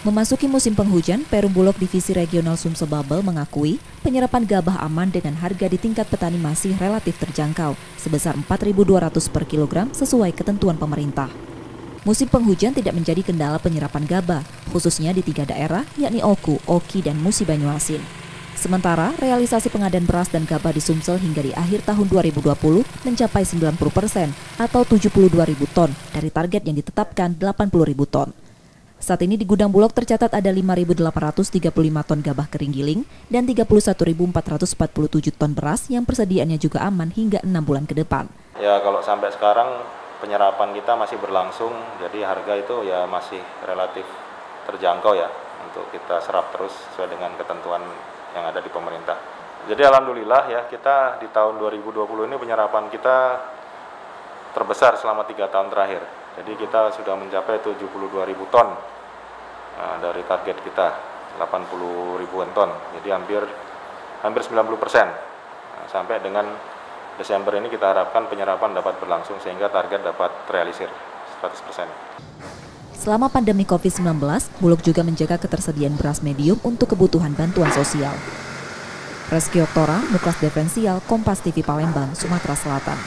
Memasuki musim penghujan, Perum Bulog Divisi Regional Sumsel Babel mengakui penyerapan gabah aman dengan harga di tingkat petani masih relatif terjangkau, sebesar 4.200 per kilogram sesuai ketentuan pemerintah. Musim penghujan tidak menjadi kendala penyerapan gabah, khususnya di 3 daerah, yakni Oku, Oki, dan Musi Banyuasin. Sementara, realisasi pengadaan beras dan gabah di Sumsel hingga di akhir tahun 2020 mencapai 90% atau 72.000 ton dari target yang ditetapkan 80.000 ton. Saat ini di gudang Bulog tercatat ada 5.835 ton gabah kering giling dan 31.447 ton beras yang persediaannya juga aman hingga 6 bulan ke depan. Ya kalau sampai sekarang penyerapan kita masih berlangsung, jadi harga itu ya masih relatif terjangkau ya untuk kita serap terus sesuai dengan ketentuan yang ada di pemerintah. Jadi alhamdulillah ya kita di tahun 2020 ini penyerapan kita terbesar selama 3 tahun terakhir. Jadi kita sudah mencapai 72.000 ton dari target kita 80 ribuan ton. Jadi hampir 90%. Sampai dengan Desember ini kita harapkan penyerapan dapat berlangsung sehingga target dapat terrealisir 100%. Selama pandemi COVID-19, Bulog juga menjaga ketersediaan beras medium untuk kebutuhan bantuan sosial. Reski Oktora, Muklas Diferensial, Kompas TV Palembang, Sumatera Selatan.